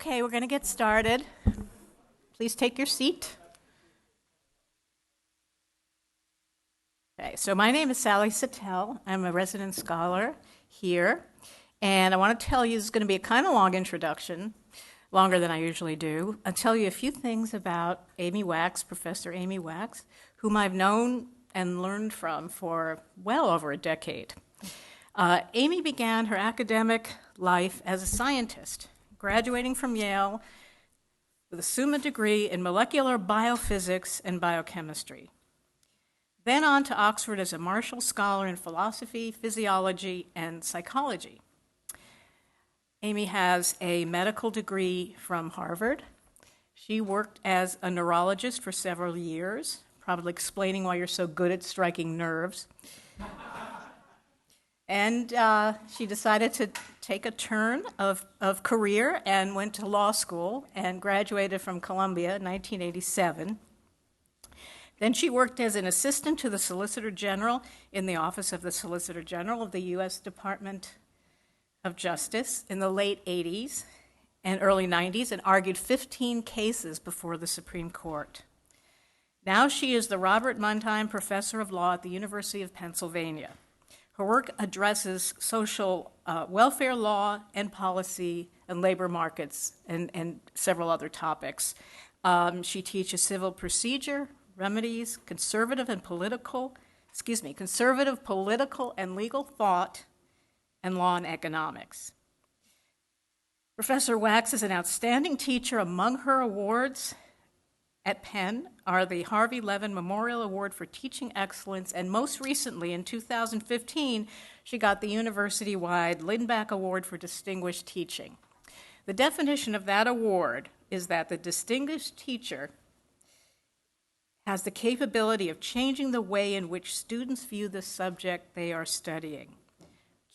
Okay, we're going to get started. Please take your seat. Okay, so my name is Sally Sattel. I'm a resident scholar here, and I want to tell you, this is going to be a kind of long introduction, longer than I usually do. I'll tell you a few things about Amy Wax, Professor Amy Wax, whom I've known and learned from for well over a decade. Amy began her academic life as a scientist, graduating from Yale with a summa degree in molecular biophysics and biochemistry. Then on to Oxford as a Marshall Scholar in philosophy, physiology, and psychology. Amy has a medical degree from Harvard. She worked as a neurologist for several years, probably explaining why you're so good at striking nerves. And she decided to take a turn of career and went to law school and graduated from Columbia in 1987. Then she worked as an assistant to the Solicitor General in the Office of the Solicitor General of the U.S. Department of Justice in the late 80s and early 90s and argued 15 cases before the Supreme Court. Now she is the Robert Mundheim Professor of Law at the University of Pennsylvania. Her work addresses social welfare law and policy and labor markets and several other topics. She teaches civil procedure, remedies, conservative, political, and legal thought, and law and economics. Professor Wax is an outstanding teacher. Among her awards at Penn are the Harvey Levin Memorial Award for Teaching Excellence, and most recently, in 2015, she got the university-wide Lindback Award for Distinguished Teaching. The definition of that award is that the distinguished teacher has the capability of changing the way in which students view the subject they are studying.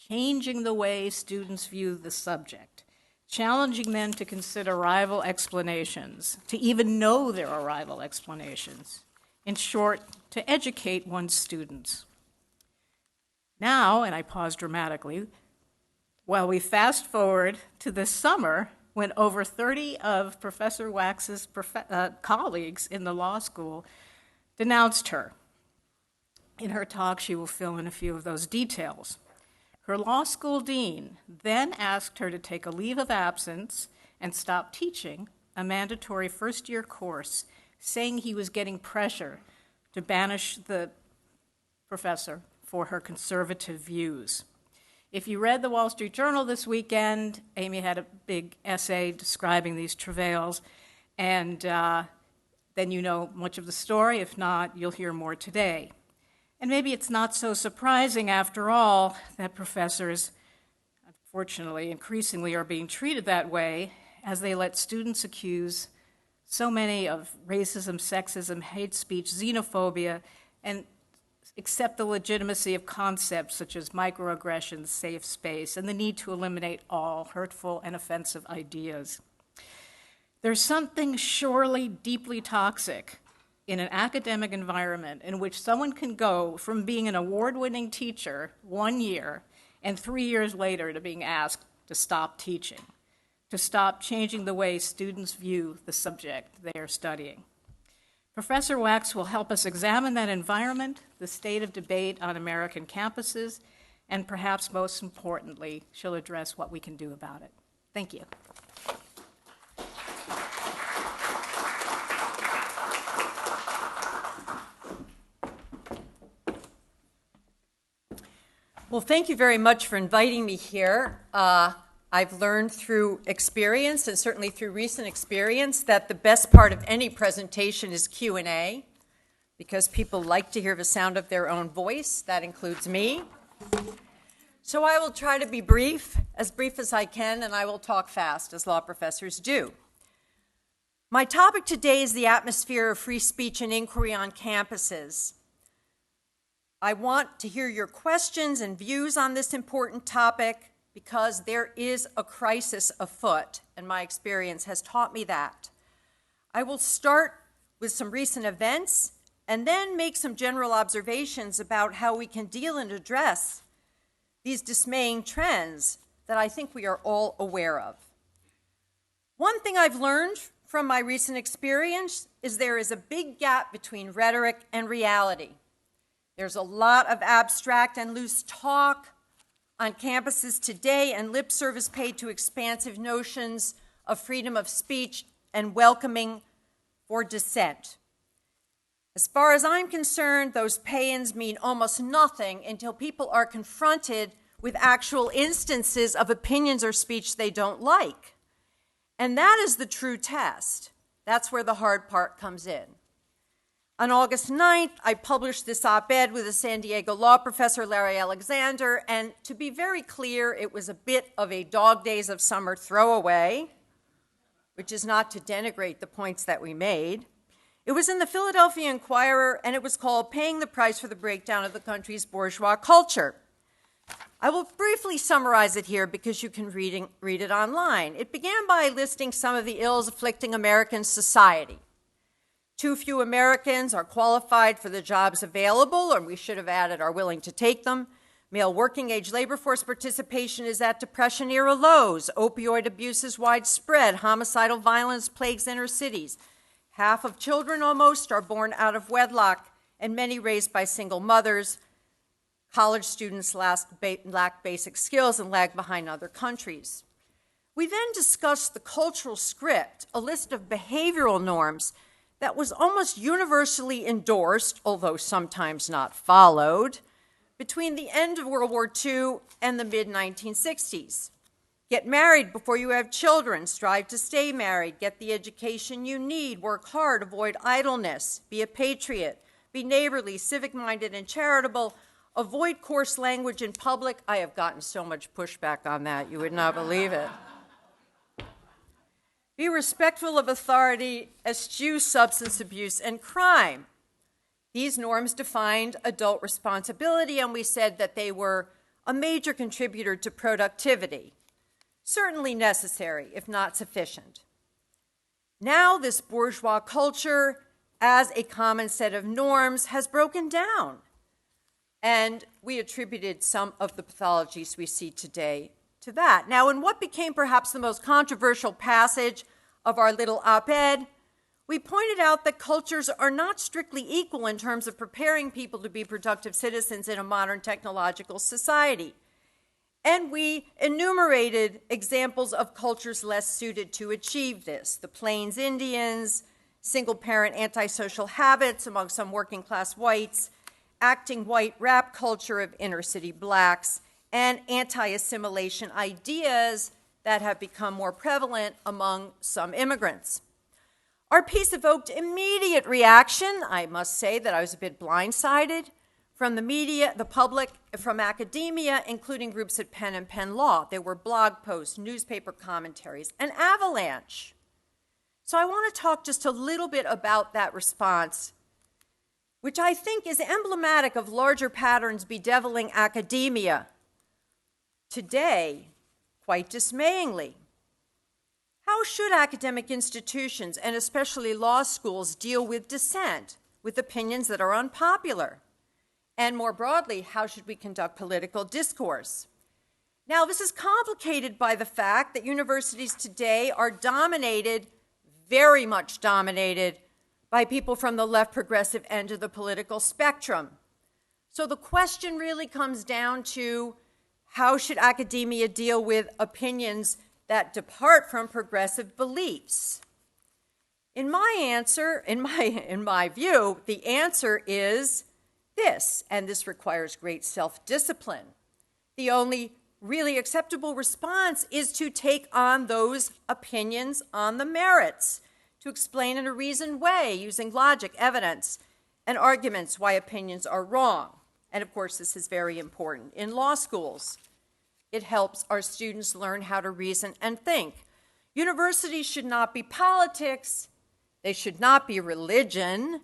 Changing the way students view the subject. Challenging them to consider rival explanations, to even know there are rival explanations. In short, to educate one's students. Now, and I pause dramatically, while we fast forward to this summer, when over 30 of Professor Wax's colleagues in the law school denounced her. In her talk, she will fill in a few of those details. Her law school dean then asked her to take a leave of absence and stop teaching a mandatory first-year course, saying he was getting pressure to banish the professor for her conservative views. If you read the Wall Street Journal this weekend, Amy had a big essay describing these travails, and then you know much of the story. If not, you'll hear more today. And maybe it's not so surprising, after all, that professors, unfortunately, increasingly are being treated that way as they let students accuse so many of racism, sexism, hate speech, xenophobia, and accept the legitimacy of concepts such as microaggressions, safe space, and the need to eliminate all hurtful and offensive ideas. There's something surely deeply toxic in an academic environment in which someone can go from being an award-winning teacher 1 year and 3 years later to being asked to stop teaching, to stop changing the way students view the subject they are studying. Professor Wax will help us examine that environment, the state of debate on American campuses, and perhaps most importantly, she'll address what we can do about it. Thank you. Well, thank you very much for inviting me here. I've learned through experience, and certainly through recent experience, that the best part of any presentation is Q&A, because people like to hear the sound of their own voice. That includes me. So I will try to be brief as I can, and I will talk fast, as law professors do. My topic today is the atmosphere of free speech and inquiry on campuses. I want to hear your questions and views on this important topic because there is a crisis afoot, and my experience has taught me that. I will start with some recent events and then make some general observations about how we can deal and address these dismaying trends that I think we are all aware of. One thing I've learned from my recent experience is there is a big gap between rhetoric and reality. There's a lot of abstract and loose talk on campuses today and lip service paid to expansive notions of freedom of speech and welcoming for dissent. As far as I'm concerned, those pay-ins mean almost nothing until people are confronted with actual instances of opinions or speech they don't like. And that is the true test. That's where the hard part comes in. On August 9th, I published this op-ed with a San Diego law professor, Larry Alexander, and to be very clear, it was a bit of a dog days of summer throwaway, which is not to denigrate the points that we made. It was in the Philadelphia Inquirer, and it was called Paying the Price for the Breakdown of the Country's Bourgeois Culture. I will briefly summarize it here because you can read it online. It began by listing some of the ills afflicting American society. Too few Americans are qualified for the jobs available, or we should have added are willing to take them. Male working age labor force participation is at Depression era lows. Opioid abuse is widespread. Homicidal violence plagues inner cities. Half of children almost are born out of wedlock, and many raised by single mothers. College students lack basic skills and lag behind other countries. We then discussed the cultural script, a list of behavioral norms that was almost universally endorsed, although sometimes not followed, between the end of World War II and the mid-1960s. Get married before you have children, strive to stay married, get the education you need, work hard, avoid idleness, be a patriot, be neighborly, civic-minded, and charitable, avoid coarse language in public. I have gotten so much pushback on that, you would not believe it. Be respectful of authority, eschew substance abuse and crime. These norms defined adult responsibility, and we said that they were a major contributor to productivity. Certainly necessary, if not sufficient. Now this bourgeois culture, as a common set of norms, has broken down. And we attributed some of the pathologies we see today to that. Now, in what became perhaps the most controversial passage of our little op-ed, we pointed out that cultures are not strictly equal in terms of preparing people to be productive citizens in a modern technological society. And we enumerated examples of cultures less suited to achieve this. The Plains Indians, single-parent antisocial habits among some working-class whites, acting white rap culture of inner-city blacks, and anti-assimilation ideas that have become more prevalent among some immigrants. Our piece evoked immediate reaction. I must say that I was a bit blindsided from the media, the public, from academia, including groups at Penn and Penn Law. There were blog posts, newspaper commentaries, an avalanche. So I want to talk just a little bit about that response, which I think is emblematic of larger patterns bedeviling academia today, quite dismayingly. How should academic institutions, and especially law schools, deal with dissent, with opinions that are unpopular? And more broadly, how should we conduct political discourse? Now, this is complicated by the fact that universities today are dominated, very much dominated, by people from the left progressive end of the political spectrum. So the question really comes down to how should academia deal with opinions that depart from progressive beliefs? In my view, the answer is this, and this requires great self-discipline. The only really acceptable response is to take on those opinions on the merits, to explain in a reasoned way, using logic, evidence, and arguments why opinions are wrong. And of course, this is very important in law schools. It helps our students learn how to reason and think. Universities should not be politics. They should not be religion.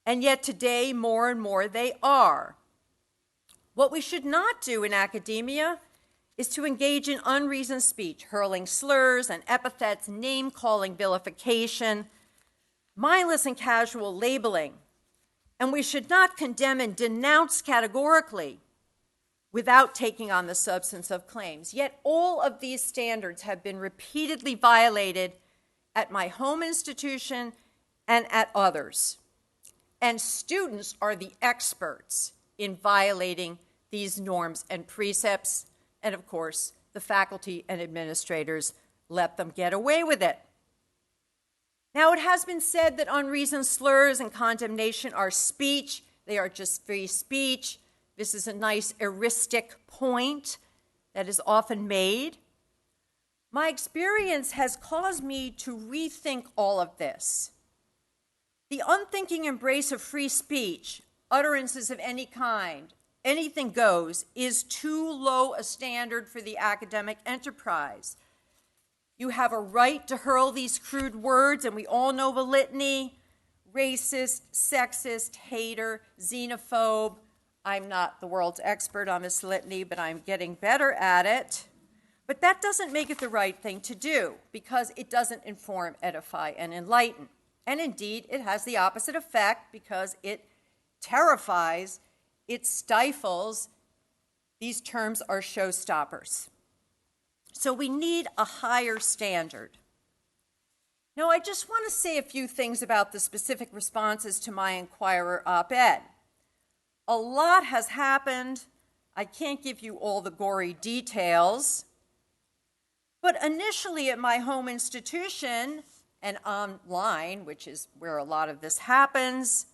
And yet today, more and more they are. What we should not do in academia is to engage in unreasoned speech, hurling slurs and epithets, name-calling, vilification, mindless and casual labeling. And we should not condemn and denounce categorically without taking on the substance of claims. Yet all of these standards have been repeatedly violated at my home institution and at others. And students are the experts in violating these norms and precepts, and of course, the faculty and administrators let them get away with it. Now, it has been said that unreasoned slurs and condemnation are speech. They are just free speech. This is a nice heuristic point that is often made. My experience has caused me to rethink all of this. The unthinking embrace of free speech, utterances of any kind, anything goes, is too low a standard for the academic enterprise. You have a right to hurl these crude words, and we all know the litany: racist, sexist, hater, xenophobe. I'm not the world's expert on this litany, but I'm getting better at it. But that doesn't make it the right thing to do, because it doesn't inform, edify, and enlighten. And indeed, it has the opposite effect, because it terrifies, it stifles. These terms are showstoppers. So we need a higher standard. Now, I just want to say a few things about the specific responses to my Inquirer op-ed. A lot has happened. I can't give you all the gory details. But initially at my home institution and online, which is where a lot of this happens,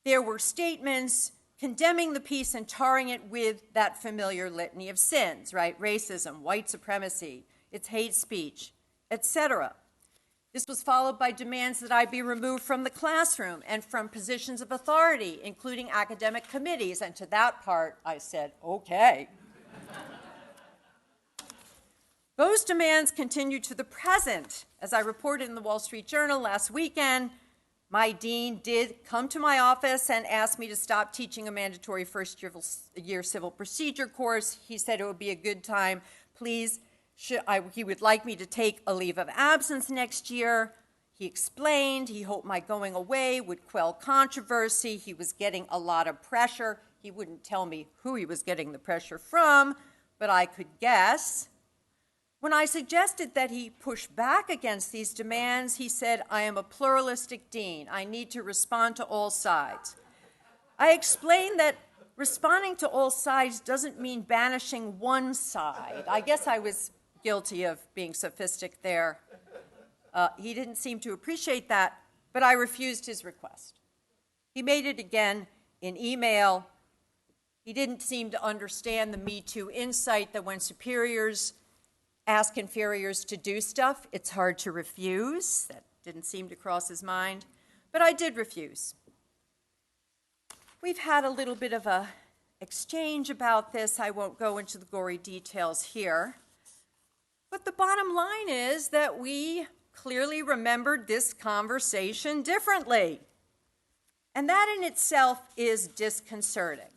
there were statements condemning the piece and tarring it with that familiar litany of sins, right? Racism, white supremacy, it's hate speech, etc. This was followed by demands that I be removed from the classroom and from positions of authority, including academic committees. And to that part, I said, okay. Those demands continue to the present. As I reported in the Wall Street Journal last weekend, my dean did come to my office and ask me to stop teaching a mandatory first-year civil procedure course. He said it would be a good time. Please, he would like me to take a leave of absence next year. He explained he hoped my going away would quell controversy. He was getting a lot of pressure. He wouldn't tell me who he was getting the pressure from, but I could guess. When I suggested that he push back against these demands, he said, I am a pluralistic dean. I need to respond to all sides. I explained that responding to all sides doesn't mean banishing one side. I guess I was guilty of being sophistic there. He didn't seem to appreciate that, but I refused his request. He made it again in email. He didn't seem to understand the Me Too insight that when superiors ask inferiors to do stuff, it's hard to refuse. That didn't seem to cross his mind, but I did refuse. We've had a little bit of an exchange about this. I won't go into the gory details here. But the bottom line is that we clearly remembered this conversation differently. And that in itself is disconcerting.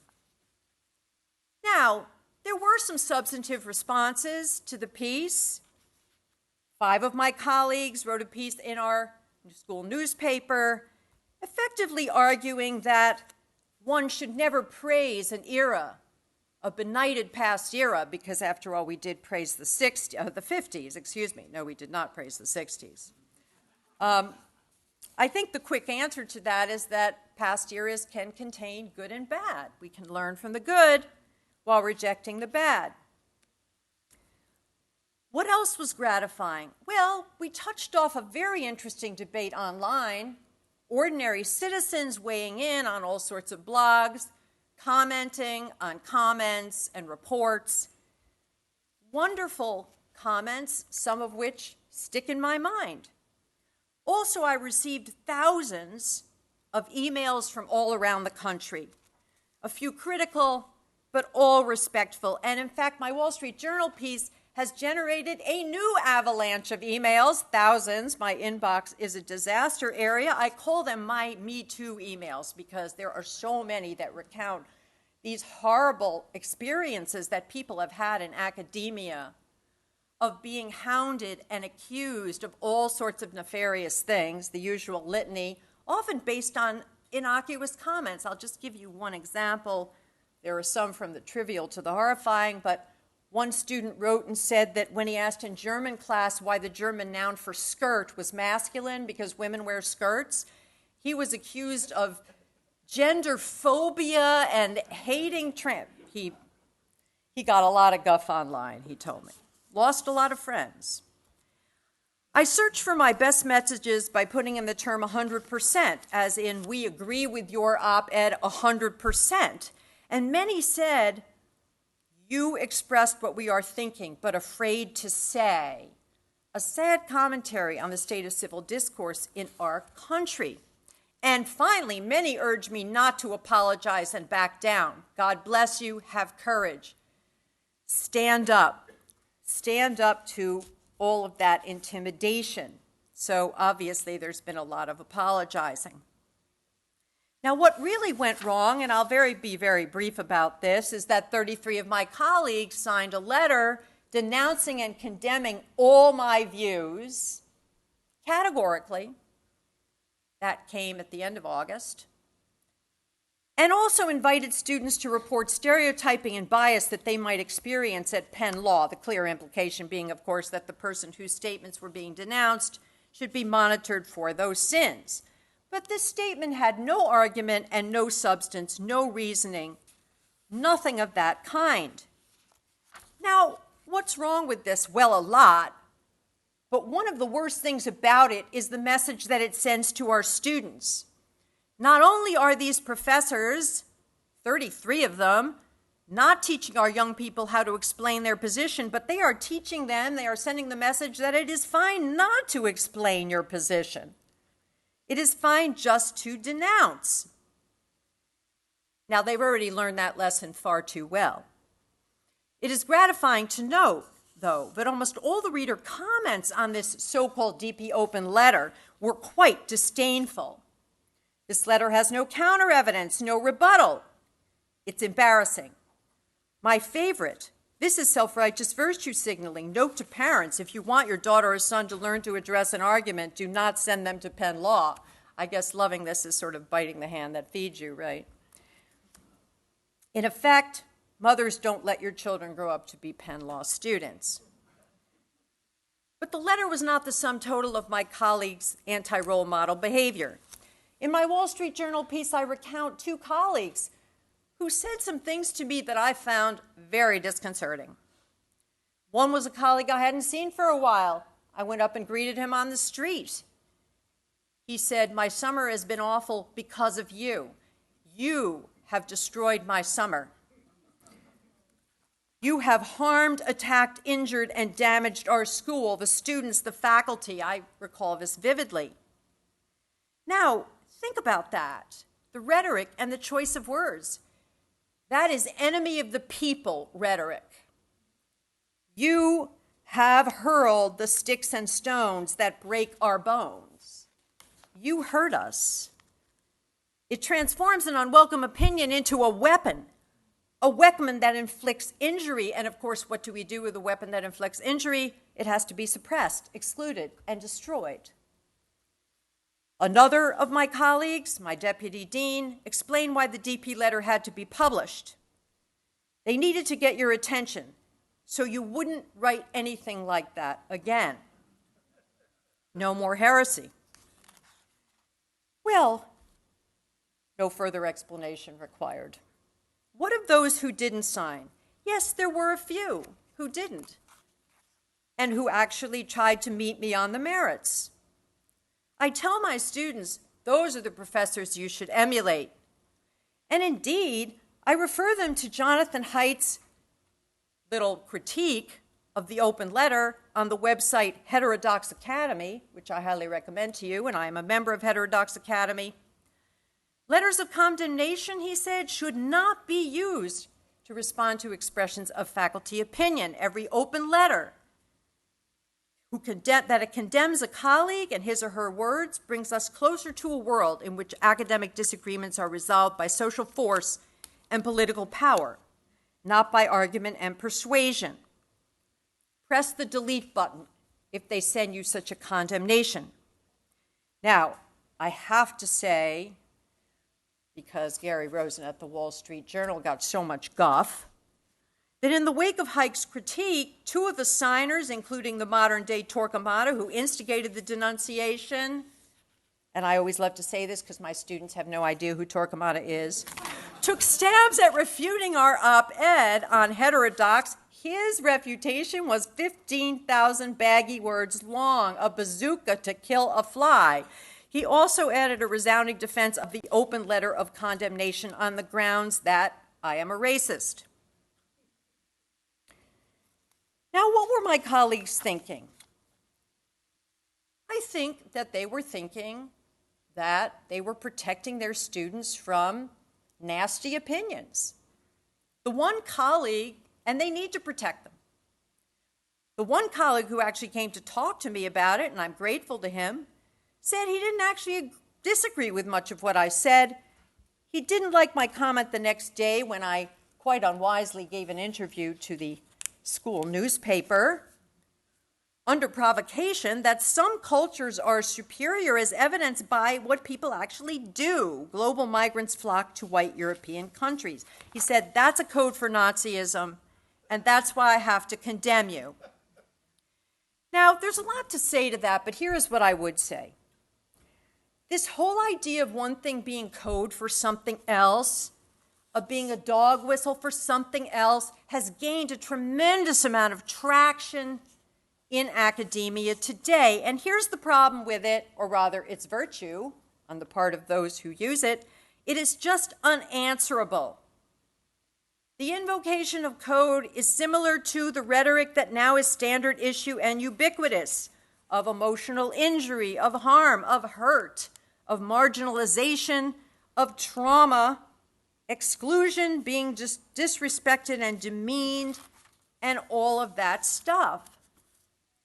Now, there were some substantive responses to the piece. 5 of my colleagues wrote a piece in our school newspaper, effectively arguing that one should never praise an era, a benighted past era, because after all, we did praise the 50s. No, we did not praise the 60s. I think the quick answer to that is that past eras can contain good and bad. We can learn from the good while rejecting the bad. What else was gratifying? Well, we touched off a very interesting debate online, ordinary citizens weighing in on all sorts of blogs, commenting on comments and reports. Wonderful comments, some of which stick in my mind. Also, I received thousands of emails from all around the country, a few critical, but all respectful. And in fact, my Wall Street Journal piece has generated a new avalanche of emails, thousands. My inbox is a disaster area. I call them my Me Too emails because there are so many that recount these horrible experiences that people have had in academia of being hounded and accused of all sorts of nefarious things, the usual litany, often based on innocuous comments. I'll just give you one example. There are some from the trivial to the horrifying, but one student wrote and said that when he asked in German class why the German noun for skirt was masculine because women wear skirts, he was accused of gender phobia and hating trans. He got a lot of guff online, he told me. Lost a lot of friends. I searched for my best messages by putting in the term 100%, as in, we agree with your op-ed 100%. And many said, you expressed what we are thinking, but afraid to say. A sad commentary on the state of civil discourse in our country. And finally, many urged me not to apologize and back down. God bless you, have courage. Stand up. Stand up to all of that intimidation. So obviously there's been a lot of apologizing. Now what really went wrong, and I'll be very brief about this, is that 33 of my colleagues signed a letter denouncing and condemning all my views categorically. That came at the end of August. And also invited students to report stereotyping and bias that they might experience at Penn Law, the clear implication being, of course, that the person whose statements were being denounced should be monitored for those sins. But this statement had no argument and no substance, no reasoning, nothing of that kind. Now, what's wrong with this? Well, a lot. But one of the worst things about it is the message that it sends to our students. Not only are these professors, 33 of them, not teaching our young people how to explain their position, but they are sending the message that it is fine not to explain your position. It is fine just to denounce. Now, they've already learned that lesson far too well. It is gratifying to note, though, that almost all the reader comments on this so-called DP Open letter were quite disdainful. This letter has no counter evidence, no rebuttal. It's embarrassing. My favorite, this is self-righteous virtue signaling. Note to parents, if you want your daughter or son to learn to address an argument, do not send them to Penn Law. I guess loving this is sort of biting the hand that feeds you, right? In effect, mothers, don't let your children grow up to be Penn Law students. But the letter was not the sum total of my colleagues' anti-role model behavior. In my Wall Street Journal piece, I recount two colleagues who said some things to me that I found very disconcerting. One was a colleague I hadn't seen for a while. I went up and greeted him on the street. He said, "My summer has been awful because of you. You have destroyed my summer. You have harmed, attacked, injured, and damaged our school, the students, the faculty." I recall this vividly. Now, think about that. The rhetoric and the choice of words. That is enemy of the people rhetoric. You have hurled the sticks and stones that break our bones. You hurt us. It transforms an unwelcome opinion into a weapon that inflicts injury. And of course, what do we do with a weapon that inflicts injury? It has to be suppressed, excluded, and destroyed. Another of my colleagues, my deputy dean, explained why the DP letter had to be published. They needed to get your attention, so you wouldn't write anything like that again. No more heresy. Well, no further explanation required. What of those who didn't sign? Yes, there were a few who didn't, and who actually tried to meet me on the merits. I tell my students, those are the professors you should emulate. And indeed, I refer them to Jonathan Haidt's little critique of the open letter on the website Heterodox Academy, which I highly recommend to you, and I am a member of Heterodox Academy. Letters of condemnation, he said, should not be used to respond to expressions of faculty opinion. Every open letter that it condemns a colleague and his or her words brings us closer to a world in which academic disagreements are resolved by social force and political power, not by argument and persuasion. Press the delete button if they send you such a condemnation. Now, I have to say, because Gary Rosen at the Wall Street Journal got so much guff, that in the wake of Hayek's critique, two of the signers, including the modern-day Torquemada, who instigated the denunciation, and I always love to say this because my students have no idea who Torquemada is, took stabs at refuting our op-ed on heterodox. His refutation was 15,000 baggy words long, a bazooka to kill a fly. He also added a resounding defense of the open letter of condemnation on the grounds that I am a racist. Now, what were my colleagues thinking? I think that they were thinking that they were protecting their students from nasty opinions. The one colleague, and they need to protect them. The one colleague who actually came to talk to me about it, and I'm grateful to him, said he didn't actually disagree with much of what I said. He didn't like my comment the next day when I quite unwisely gave an interview to the school newspaper under provocation that some cultures are superior as evidenced by what people actually do. Global migrants flock to white European countries. He said, that's a code for Nazism, and that's why I have to condemn you. Now, there's a lot to say to that, but here is what I would say. This whole idea of one thing being code for something else, of being a dog whistle for something else, has gained a tremendous amount of traction in academia today. And here's the problem with it, or rather its virtue on the part of those who use it. It is just unanswerable. The invocation of code is similar to the rhetoric that now is standard issue and ubiquitous of emotional injury, of harm, of hurt, of marginalization, of trauma, exclusion, being just disrespected and demeaned, and all of that stuff.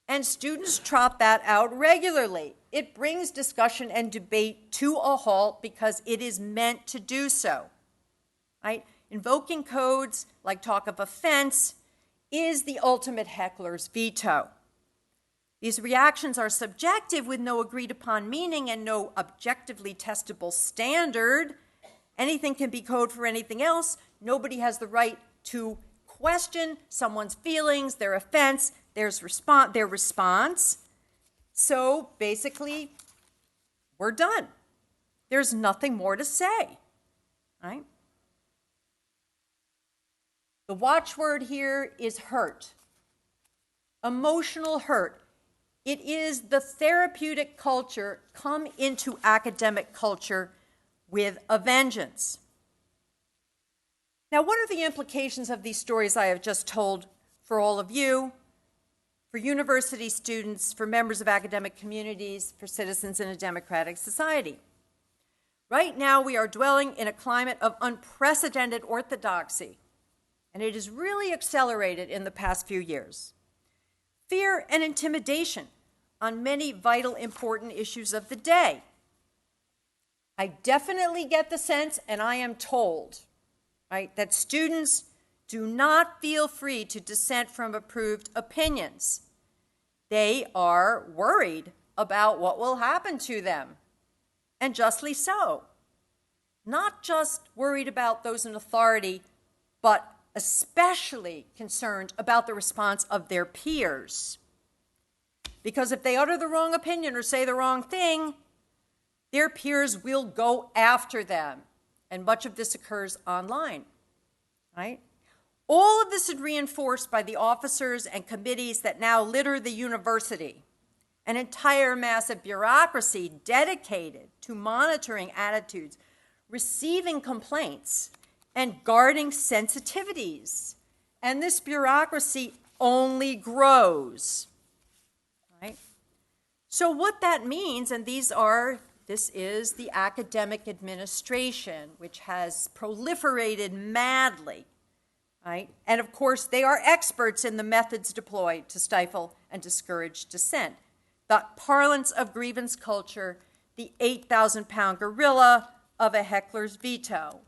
And students trot that out regularly. It brings discussion and debate to a halt because it is meant to do so, right? Invoking codes like talk of offense is the ultimate heckler's veto. These reactions are subjective with no agreed upon meaning and no objectively testable standard. Anything can be code for anything else. Nobody has the right to question someone's feelings, their offense, their response. So basically, we're done. There's nothing more to say, right? The watchword here is hurt, emotional hurt. It is the therapeutic culture come into academic culture with a vengeance. Now, what are the implications of these stories I have just told for all of you, for university students, for members of academic communities, for citizens in a democratic society? Right now, we are dwelling in a climate of unprecedented orthodoxy, and it has really accelerated in the past few years. Fear and intimidation on many vital, important issues of the day. I definitely get the sense, and I am told, right, that students do not feel free to dissent from approved opinions. They are worried about what will happen to them, and justly so. Not just worried about those in authority, but especially concerned about the response of their peers. Because if they utter the wrong opinion or say the wrong thing, their peers will go after them. And much of this occurs online, right? All of this is reinforced by the officers and committees that now litter the university, an entire massive bureaucracy dedicated to monitoring attitudes, receiving complaints, and guarding sensitivities. And this bureaucracy only grows, right? So what that means, and this is the academic administration, which has proliferated madly, right? And of course, they are experts in the methods deployed to stifle and discourage dissent. The parlance of grievance culture, the 8,000-pound gorilla of a heckler's veto,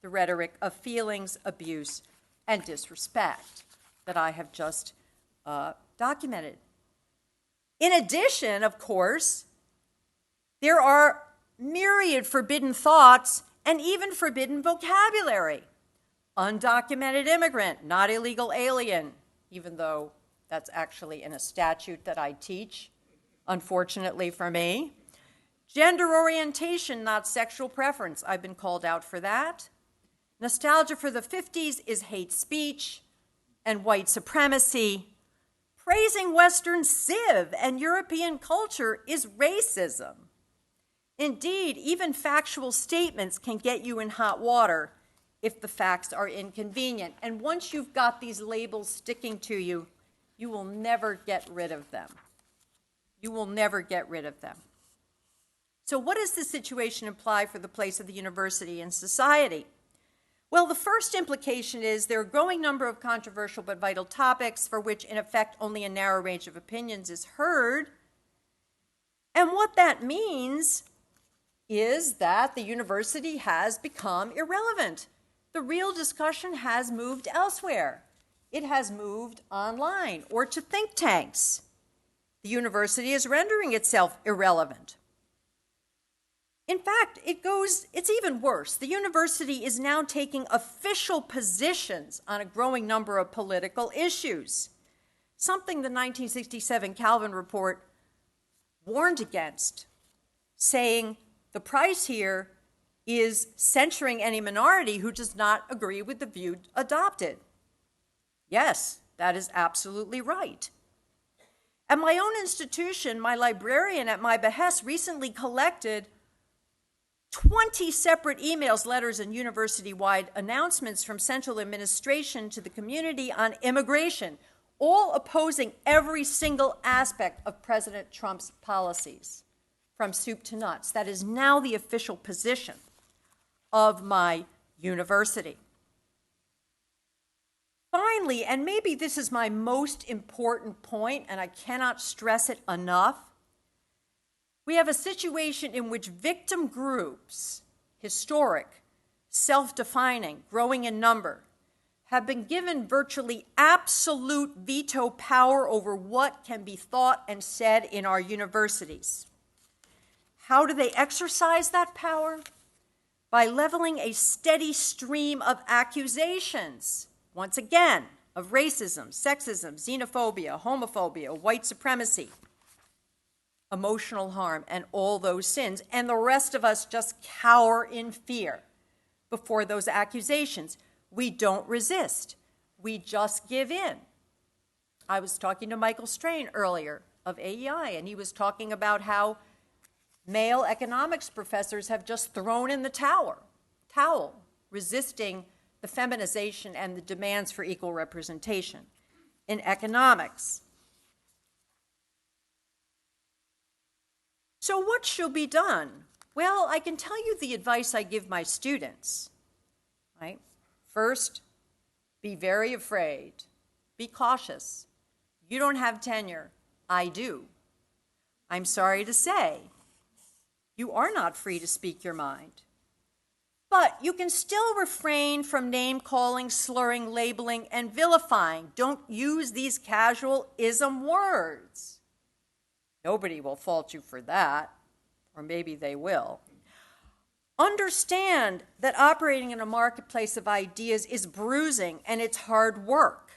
the rhetoric of feelings, abuse, and disrespect that I have just documented. In addition, of course, there are myriad forbidden thoughts and even forbidden vocabulary. Undocumented immigrant, not illegal alien, even though that's actually in a statute that I teach, unfortunately for me. Gender orientation, not sexual preference. I've been called out for that. Nostalgia for the 50s is hate speech and white supremacy. Praising Western civ and European culture is racism. Indeed, even factual statements can get you in hot water if the facts are inconvenient. And once you've got these labels sticking to you, you will never get rid of them. You will never get rid of them. So what does this situation imply for the place of the university in society? Well, the first implication is there are a growing number of controversial but vital topics for which, in effect, only a narrow range of opinions is heard. And what that means is that the university has become irrelevant. The real discussion has moved elsewhere. It has moved online or to think tanks. The university is rendering itself irrelevant. In fact, it's even worse. The university is now taking official positions on a growing number of political issues, something the 1967 Calvin Report warned against, saying the price here is censuring any minority who does not agree with the view adopted. Yes, that is absolutely right. At my own institution, my librarian, at my behest, recently collected 20 separate emails, letters, and university-wide announcements from central administration to the community on immigration, all opposing every single aspect of President Trump's policies, from soup to nuts. That is now the official position of my university. Finally, and maybe this is my most important point, and I cannot stress it enough, we have a situation in which victim groups, historic, self-defining, growing in number, have been given virtually absolute veto power over what can be thought and said in our universities. How do they exercise that power? By leveling a steady stream of accusations, once again, of racism, sexism, xenophobia, homophobia, white supremacy, emotional harm, and all those sins. And the rest of us just cower in fear before those accusations. We don't resist. We just give in. I was talking to Michael Strain earlier of AEI, and he was talking about how male economics professors have just thrown in the towel, resisting the feminization and the demands for equal representation in economics. So what should be done? Well, I can tell you the advice I give my students, right? First, be very afraid. Be cautious. You don't have tenure. I do. I'm sorry to say, you are not free to speak your mind. But you can still refrain from name-calling, slurring, labeling, and vilifying. Don't use these casual ism words. Nobody will fault you for that, or maybe they will. Understand that operating in a marketplace of ideas is bruising and it's hard work.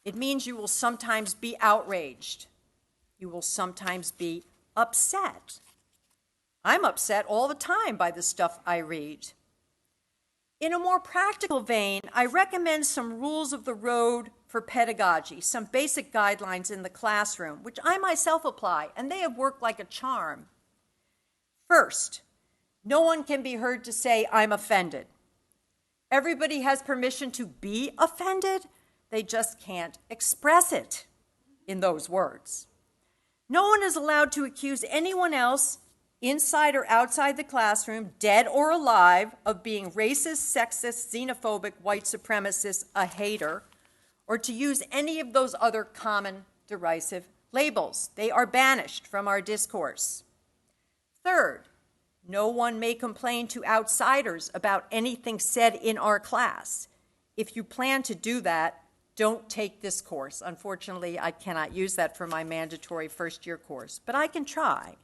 It means you will sometimes be outraged. You will sometimes be upset. I'm upset all the time by the stuff I read. In a more practical vein, I recommend some rules of the road for pedagogy, some basic guidelines in the classroom, which I myself apply, and they have worked like a charm. First, no one can be heard to say, I'm offended. Everybody has permission to be offended. They just can't express it in those words. No one is allowed to accuse anyone else, inside or outside the classroom, dead or alive, of being racist, sexist, xenophobic, white supremacist, a hater, or to use any of those other common derisive labels. They are banished from our discourse. Third, no one may complain to outsiders about anything said in our class. If you plan to do that, don't take this course. Unfortunately, I cannot use that for my mandatory first-year course, but I can try.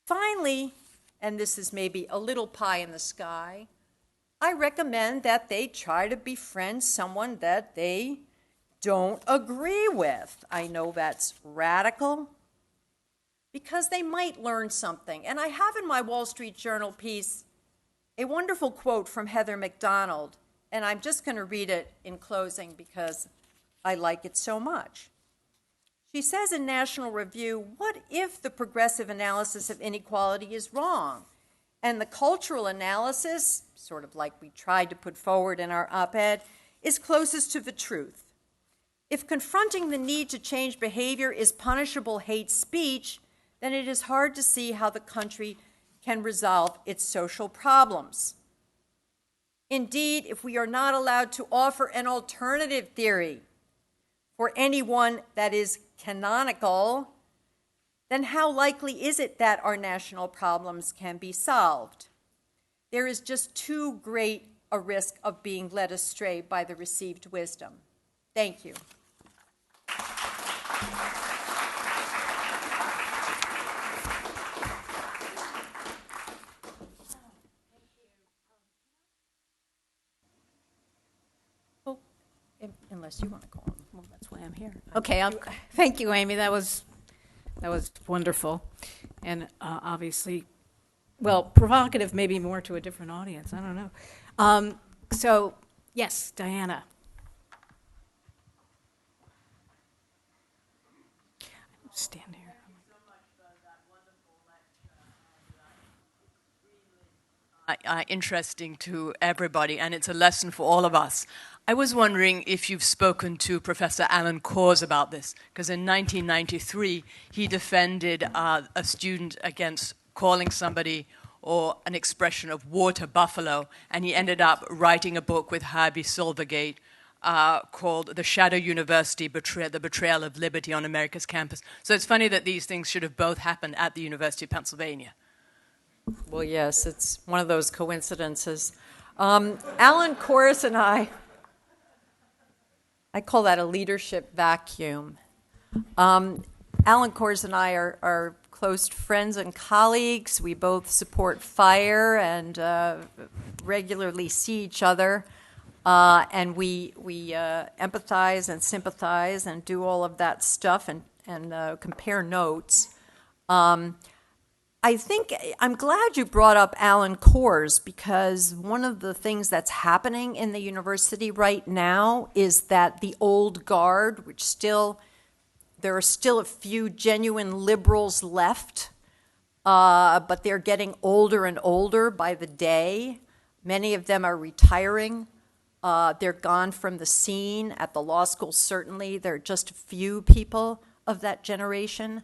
Finally, and this is maybe a little pie in the sky, I recommend that they try to befriend someone that they don't agree with. I know that's radical, because they might learn something. And I have in my Wall Street Journal piece a wonderful quote from Heather McDonald, and I'm just going to read it in closing because I like it so much. She says in National Review, what if the progressive analysis of inequality is wrong, and the cultural analysis, sort of like we tried to put forward in our op-ed, is closest to the truth? If confronting the need to change behavior is punishable hate speech, then it is hard to see how the country can resolve its social problems. Indeed, if we are not allowed to offer an alternative theory for anyone that is canonical, then how likely is it that our national problems can be solved? There is just too great a risk of being led astray by the received wisdom. Thank you. Unless you want to go on. Well, that's why I'm here. Okay, thank you, Amy. That was wonderful, and obviously, well, provocative. Maybe more to a different audience. I don't know. So, yes, Diana. Stand here. Interesting to everybody, and it's a lesson for all of us. I was wondering if you've spoken to Professor Alan Kors about this, because in 1993 he defended a student against calling somebody or an expression of water buffalo, and he ended up writing a book with Harvey Silvergate called The Shadow University, The Betrayal of Liberty on America's Campus. So it's funny that these things should have both happened at the University of Pennsylvania. Well, yes, it's one of those coincidences. Alan Kors and I call that a leadership vacuum. Alan Kors and I are close friends and colleagues. We both support FIRE and regularly see each other. And we empathize and sympathize and do all of that stuff and compare notes. I think I'm glad you brought up Alan Kors, because one of the things that's happening in the university right now is that the old guard, which there are still a few genuine liberals left, but they're getting older and older by the day. Many of them are retiring. They're gone from the scene. At the law school, certainly, there are just a few people of that generation.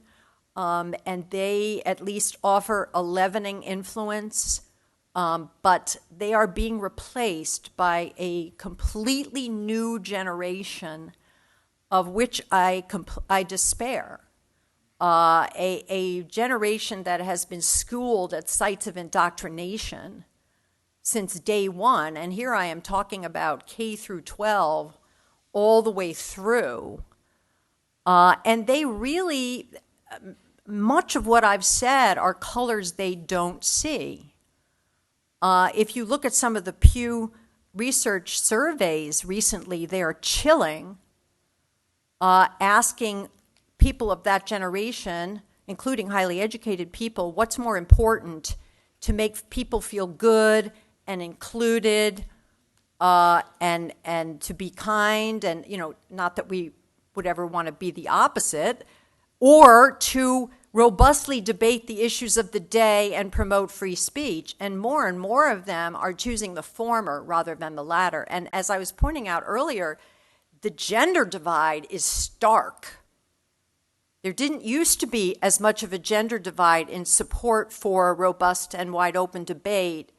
And they at least offer a leavening influence, but they are being replaced by a completely new generation of which I despair. A generation that has been schooled at sites of indoctrination since day one, and here I am talking about K through 12 all the way through, and they really... Much of what I've said are colors they don't see. If you look at some of the Pew Research surveys recently, they are chilling, asking people of that generation, including highly educated people, what's more important to make people feel good and included and to be kind, and, you know, not that we would ever want to be the opposite, or to robustly debate the issues of the day and promote free speech. And more of them are choosing the former rather than the latter. And as I was pointing out earlier, the gender divide is stark. There didn't used to be as much of a gender divide in support for robust and wide open debate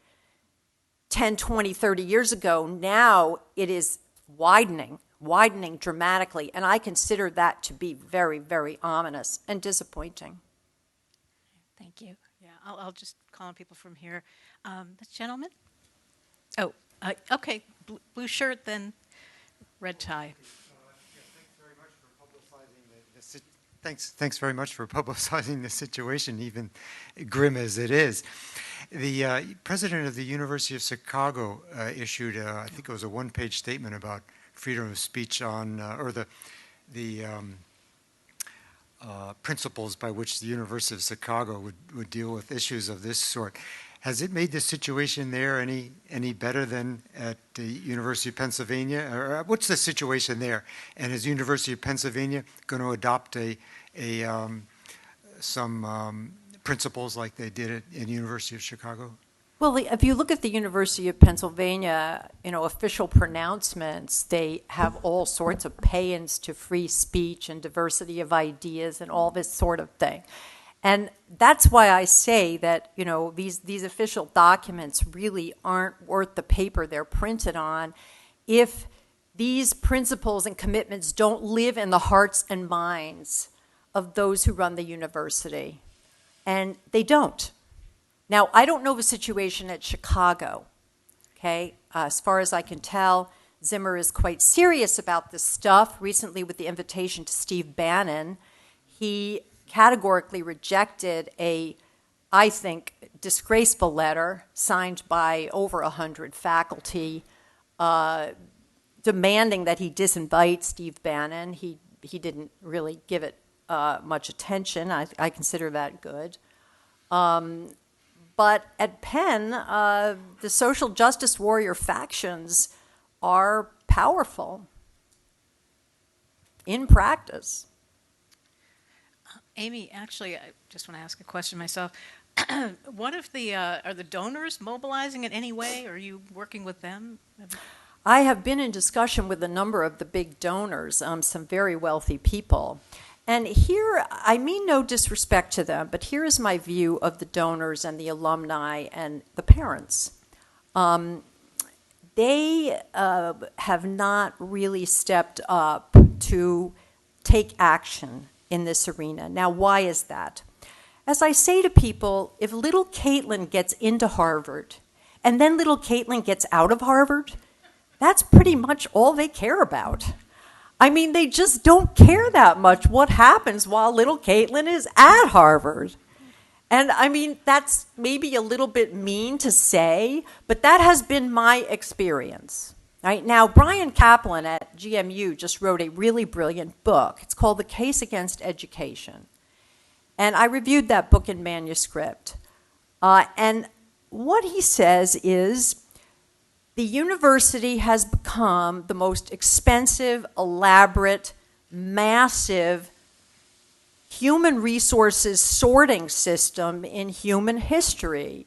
10, 20, 30 years ago. Now it is widening dramatically, and I consider that to be very, very ominous and disappointing. Thank you. Yeah, I'll just call on people from here. This gentleman? Oh, okay, blue shirt, then red tie. Thanks very much for publicizing Thanks very much for publicizing the situation, even grim as it is. The president of the University of Chicago issued, I think it was a one-page statement about freedom of speech on, or the principles by which the University of Chicago would deal with issues of this sort. Has it made the situation there any better than at the University of Pennsylvania? Or what's the situation there? And is University of Pennsylvania going to adopt some principles like they did at the University of Chicago? Well, if you look at the University of Pennsylvania, official pronouncements, they have all sorts of paeans to free speech and diversity of ideas and all this sort of thing. And that's why I say that, these official documents really aren't worth the paper they're printed on if these principles and commitments don't live in the hearts and minds of those who run the university. And they don't. Now, I don't know the situation at Chicago, okay? As far as I can tell, Zimmer is quite serious about this stuff. Recently, with the invitation to Steve Bannon, he categorically rejected I think, disgraceful letter signed by over 100 faculty demanding that he disinvite Steve Bannon. He didn't really give it much attention. I consider that good. But at Penn, the social justice warrior factions are powerful in practice. Amy, actually, I just want to ask a question myself. What if are the donors mobilizing in any way? Are you working with them? I have been in discussion with a number of the big donors, some very wealthy people. And here, I mean no disrespect to them, but here is my view of the donors and the alumni and the parents. They have not really stepped up to take action in this arena. Now, why is that? As I say to people, if little Caitlin gets into Harvard and then little Caitlin gets out of Harvard, that's pretty much all they care about. I mean, they just don't care that much what happens while little Caitlin is at Harvard. And I mean, that's maybe a little bit mean to say, but that has been my experience. Right? Now, Brian Kaplan at GMU just wrote a really brilliant book. It's called The Case Against Education. And I reviewed that book in manuscript. And what he says is, the university has become the most expensive, elaborate, massive human resources sorting system in human history.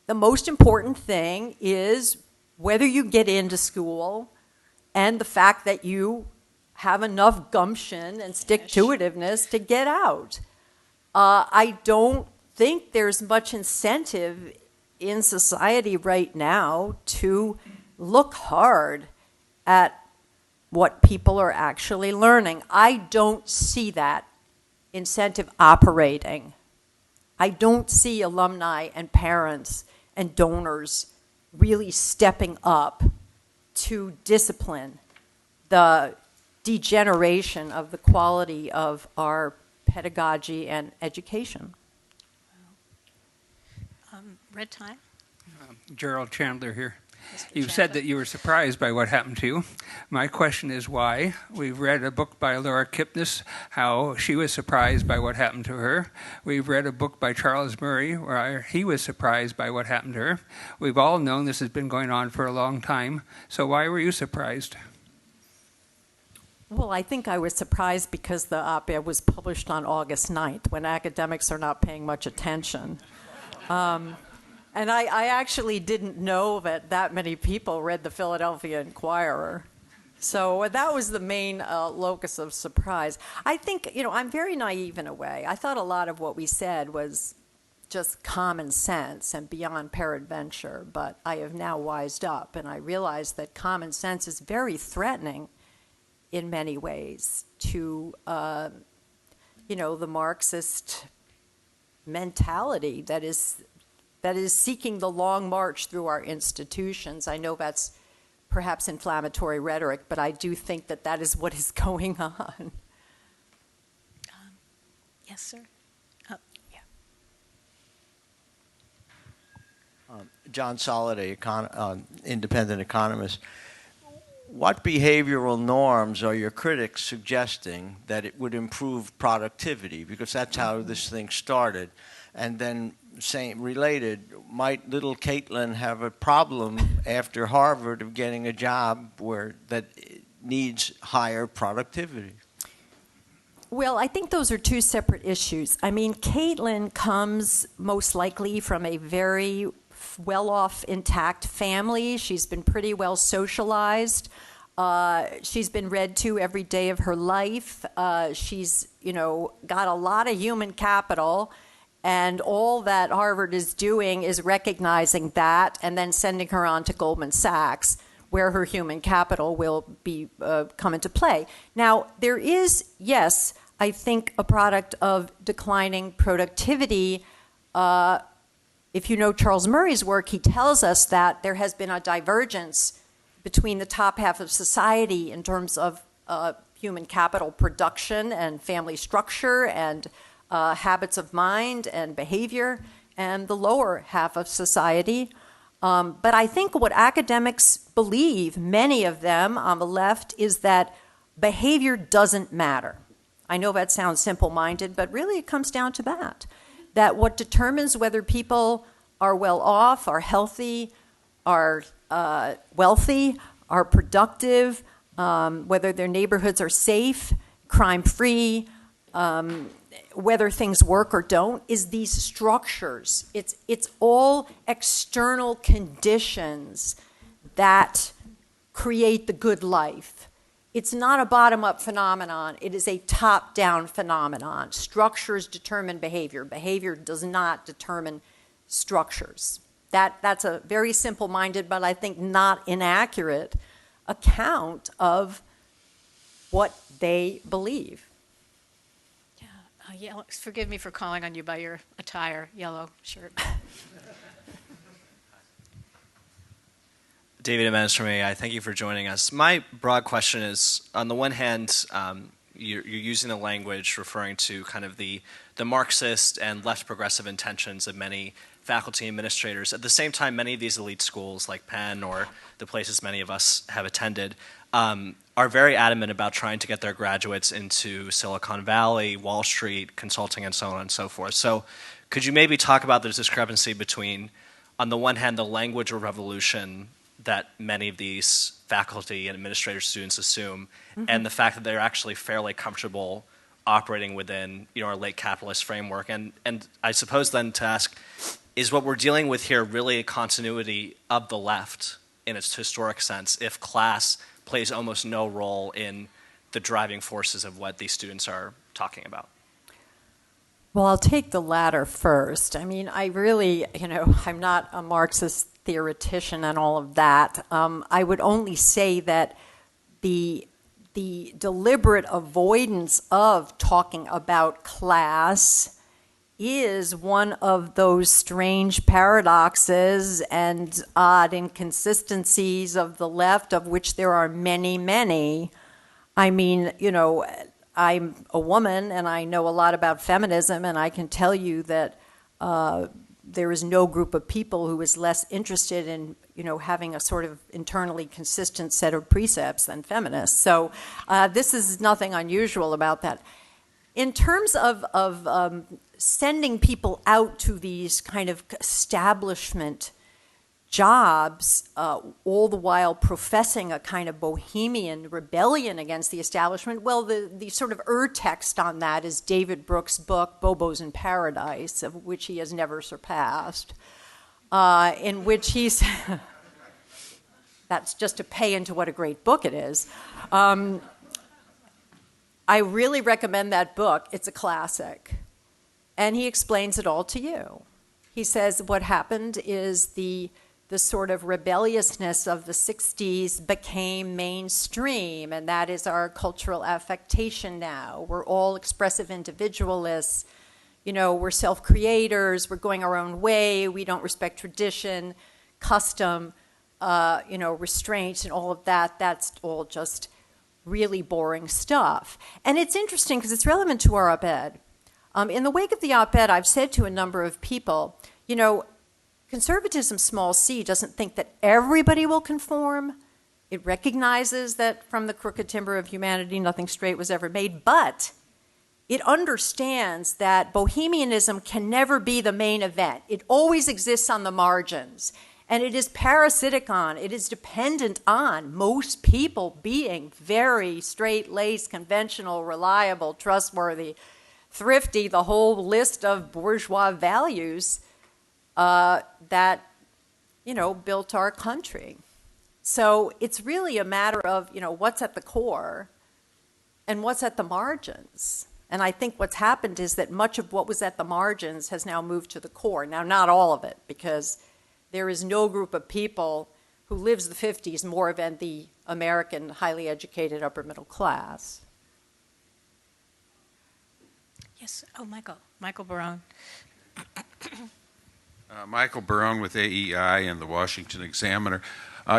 The most important thing is whether you get into school and the fact that you have enough gumption and stick-to-itiveness to get out. I don't think there's much incentive in society right now to look hard at what people are actually learning. I don't see that incentive operating. I don't see alumni and parents and donors really stepping up to discipline the degeneration of the quality of our pedagogy and education. Red tie? Gerald Chandler here. You Chandler. said that you were surprised by what happened to you. My question is why. We've read a book by Laura Kipnis, how she was surprised by what happened to her. We've read a book by Charles Murray, where he was surprised by what happened to her. We've all known this has been going on for a long time. So why were you surprised? Well, I think I was surprised because the op-ed was published on August 9th, when academics are not paying much attention. And I actually didn't know that many people read the Philadelphia Inquirer. So that was the main locus of surprise. I think, I'm very naive in a way. I thought a lot of what we said was just common sense and beyond peradventure, but I have now wised up, and I realize that common sense is very threatening in many ways to, the Marxist mentality that is seeking the long march through our institutions. I know that's perhaps inflammatory rhetoric, but I do think that is what is going on. Yes, sir. Yeah. John Soliday, independent economist. What behavioral norms are your critics suggesting that it would improve productivity? Because that's how this thing started. And then, related, might little Caitlin have a problem after Harvard of getting a job that needs higher productivity? Well, I think those are two separate issues. I mean, Caitlin comes most likely from a very well-off, intact family. She's been pretty well socialized. She's been read to every day of her life. She's, got a lot of human capital, and all that Harvard is doing is recognizing that and then sending her on to Goldman Sachs, where her human capital will be come into play. Now, there is, yes, I think, a product of declining productivity. If you know Charles Murray's work, he tells us that there has been a divergence between the top half of society in terms of human capital production and family structure and habits of mind and behavior, and the lower half of society. But I think what academics believe, many of them on the left, is that behavior doesn't matter. I know that sounds simple-minded, but really it comes down to that. That what determines whether people are well off, are healthy, are wealthy, are productive, whether their neighborhoods are safe, crime-free, whether things work or don't, is these structures. It's all external conditions that create the good life. It's not a bottom-up phenomenon. It is a top-down phenomenon. Structures determine behavior. Behavior does not determine structures. That's a very simple-minded, but I think not inaccurate account of what they believe. Yellow, forgive me for calling on you by your attire, yellow shirt. David Jimenez from AI, thank you for joining us. My broad question is, on the one hand, you're using the language referring to kind of the Marxist and left progressive intentions of many faculty administrators. At the same time, many of these elite schools like Penn or the places many of us have attended are very adamant about trying to get their graduates into Silicon Valley, Wall Street, consulting, and so on and so forth. So could you maybe talk about the discrepancy between, on the one hand, the language of revolution that many of these faculty and administrator students assume, and the fact that they're actually fairly comfortable operating within our late capitalist framework? And I suppose then to ask, is what we're dealing with here really a continuity of the left in its historic sense, if class plays almost no role in the driving forces of what these students are talking about? Well, I'll take the latter first. I mean, I really, I'm not a Marxist theoretician and all of that. I would only say that the deliberate avoidance of talking about class is one of those strange paradoxes and odd inconsistencies of the left, of which there are many, many. I mean, I'm a woman and I know a lot about feminism, and I can tell you that there is no group of people who is less interested in having a sort of internally consistent set of precepts than feminists. So this is nothing unusual about that. In terms of sending people out to these kind of establishment jobs, all the while professing a kind of bohemian rebellion against the establishment, well, the sort of text on that is David Brooks' book, Bobos in Paradise, of which he has never surpassed, in which he's... That's just to pay into what a great book it is. I really recommend that book. It's a classic. And he explains it all to you. He says what happened is the sort of rebelliousness of the 60s became mainstream, and that is our cultural affectation now. We're all expressive individualists. We're self-creators. We're going our own way. We don't respect tradition, custom, restraints, and all of that. That's all just really boring stuff. And it's interesting because it's relevant to our op-ed. In the wake of the op-ed, I've said to a number of people, you know, conservatism, small c, doesn't think that everybody will conform. It recognizes that from the crooked timber of humanity, nothing straight was ever made, but it understands that bohemianism can never be the main event. It always exists on the margins, and it is parasitic on, it is dependent on most people being very straight-laced, conventional, reliable, trustworthy, thrifty, the whole list of bourgeois values that, you know, built our country. So it's really a matter of, you know, what's at the core and what's at the margins. And I think what's happened is that much of what was at the margins has now moved to the core. Now, not all of it, because there is no group of people who lives the 50s more than the American highly educated upper middle class. Yes. Oh, Michael. Michael Barone. Michael Barone with AEI and the Washington Examiner.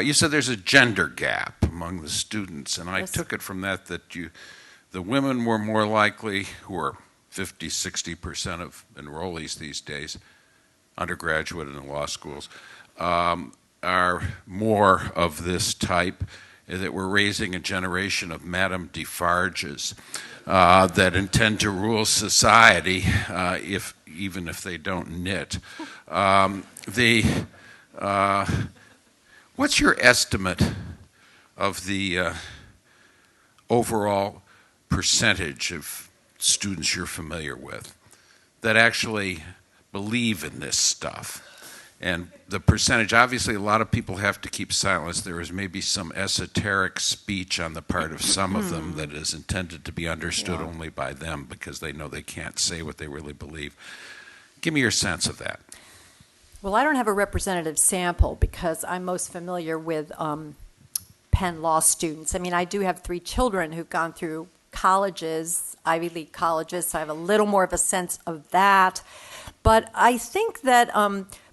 You said there's a gender gap among the students, and I took it from that the women were more likely, who are 50, 60% of enrollees these days, undergraduate and law schools, are more of this type, that we're raising a generation of Madame Defarges that intend to rule society, even if they don't knit. What's your estimate of the overall percentage of students you're familiar with that actually believe in this stuff? And the percentage, obviously a lot of people have to keep silence. There is maybe some esoteric speech on the part of some of them that is intended to be understood only by them because they know they can't say what they really believe. Give me your sense of that. Well, I don't have a representative sample because I'm most familiar with Penn Law students. I mean, I do have 3 children who've gone through colleges, Ivy League colleges, so I have a little more of a sense of that. But I think that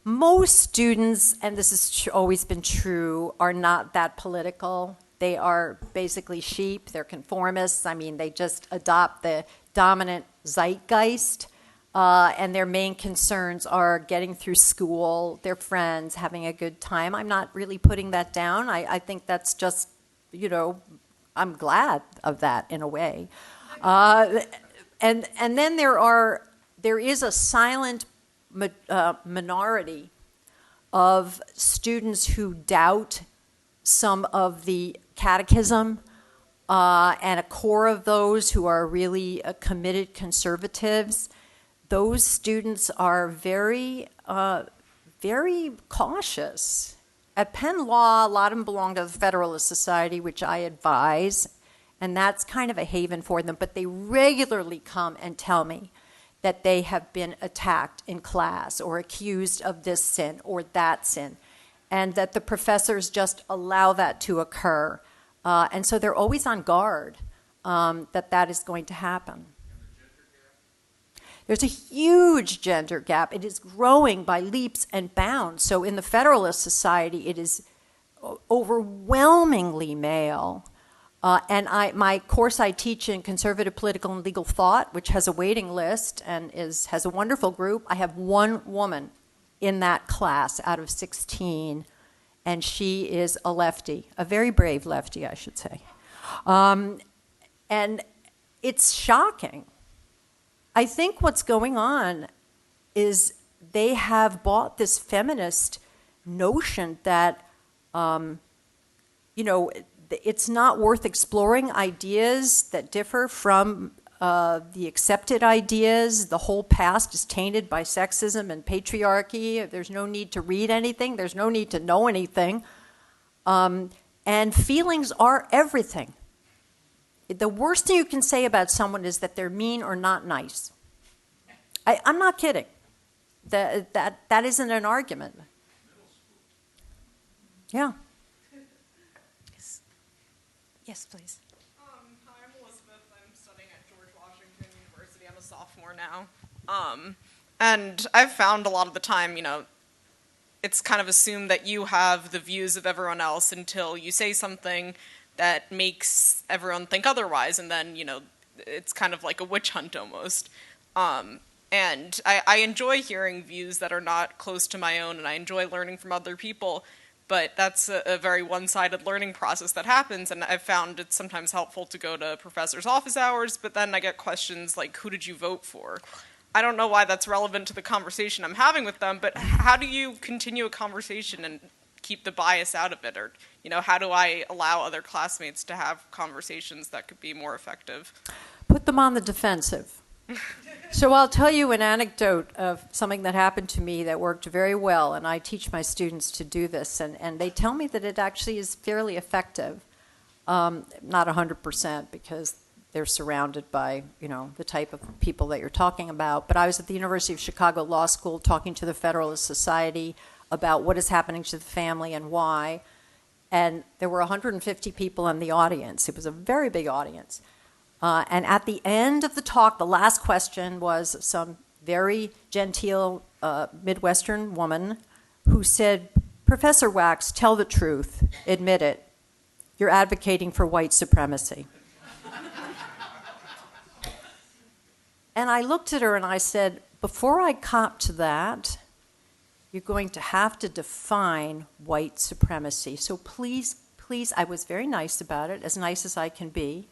most students, and this has always been true, are not that political. They are basically sheep. They're conformists. I mean, they just adopt the dominant zeitgeist. And their main concerns are getting through school, their friends, having a good time. I'm not really putting that down. I think that's just, you know, I'm glad of that in a way. And then there is a silent minority of students who doubt some of the catechism, and a core of those who are really committed conservatives. Those students are very, very cautious. At Penn Law, a lot of them belong to the Federalist Society, which I advise, and that's kind of a haven for them. But they regularly come and tell me that they have been attacked in class or accused of this sin or that sin, and that the professors just allow that to occur. And so they're always on guard that is going to happen. There's a huge gender gap. It is growing by leaps and bounds. So in the Federalist Society, it is overwhelmingly male. And my course I teach in conservative political and legal thought, which has a waiting list and has a wonderful group. I have 1 woman in that class out of 16, and she is a lefty, a very brave lefty, I should say. And it's shocking. I think what's going on is they have bought this feminist notion that, you know, it's not worth exploring ideas that differ from the accepted ideas. The whole past is tainted by sexism and patriarchy. There's no need to read anything. There's no need to know anything. And feelings are everything. The worst thing you can say about someone is that they're mean or not nice. I'm not kidding. That isn't an argument. Yeah. Yes, please. Hi, I'm Elizabeth. I'm studying at George Washington University. I'm a sophomore now. And I've found a lot of the time, you know, it's kind of assumed that you have the views of everyone else until you say something that makes everyone think otherwise, and then, you know, it's kind of like a witch hunt almost. And I enjoy hearing views that are not close to my own, and I enjoy learning from other people, but that's a very one-sided learning process that happens, and I've found it's sometimes helpful to go to professors' office hours, but then I get questions like, who did you vote for? I don't know why that's relevant to the conversation I'm having with them, but how do you continue a conversation and keep the bias out of it? Or, how do I allow other classmates to have conversations that could be more effective? Put them on the defensive. So I'll tell you an anecdote of something that happened to me that worked very well, and I teach my students to do this, and they tell me that it actually is fairly effective. Not 100% because they're surrounded by, the type of people that you're talking about. But I was at the University of Chicago Law School talking to the Federalist Society about what is happening to the family and why. And there were 150 people in the audience. It was a very big audience. And at the end of the talk, the last question was some very genteel Midwestern woman who said, "Professor Wax, tell the truth. Admit it. You're advocating for white supremacy." And I looked at her and I said, before I cop to that, you're going to have to define white supremacy. So please, I was very nice about it, as nice as I can be.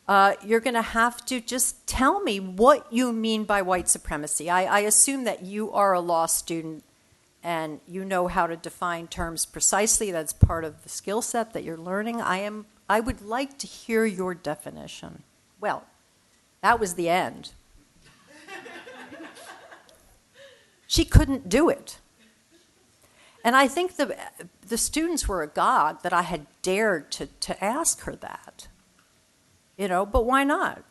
You're going to have to just tell me what you mean by white supremacy. I assume that you are a law student and you know how to define terms precisely. That's part of the skill set that you're learning. I would like to hear your definition. Well, that was the end. She couldn't do it. And I think the students were agog that I had dared to ask her that. But why not?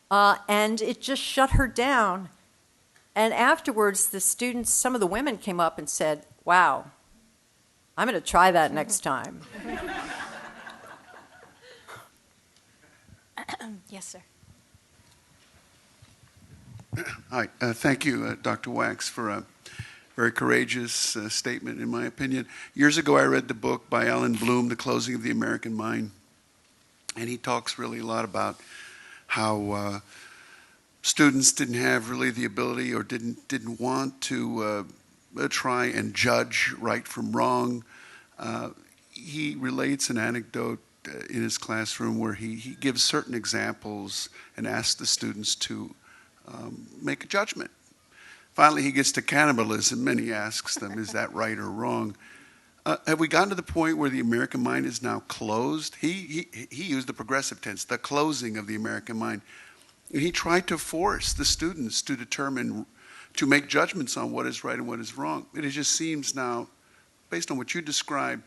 And it just shut her down. And afterwards, the students, some of the women came up and said, "Wow, I'm going to try that next time." Yes, sir. Hi, thank you, Dr. Wax, for a very courageous statement, in my opinion. Years ago, I read the book by Alan Bloom, The Closing of the American Mind, and he talks really a lot about how students didn't have really the ability or didn't want to try and judge right from wrong. He relates an anecdote in his classroom where he gives certain examples and asks the students to make a judgment. Finally, he gets to cannibalism, and he asks them, is that right or wrong? Have we gotten to the point where the American mind is now closed? He used the progressive tense, the closing of the American mind. And he tried to force the students to determine, to make judgments on what is right and what is wrong. It just seems now, based on what you described,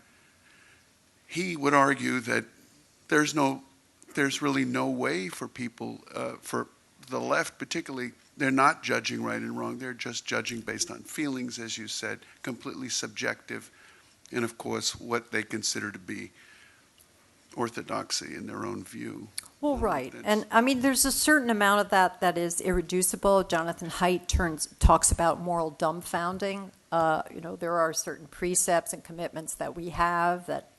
he would argue that there's really no way for people, for the left particularly, they're not judging right and wrong. They're just judging based on feelings, as you said, completely subjective, and of course what they consider to be orthodoxy in their own view. Well, right. And I mean, there's a certain amount of that is irreducible. Jonathan Haidt talks about moral dumbfounding. There are certain precepts and commitments that we have that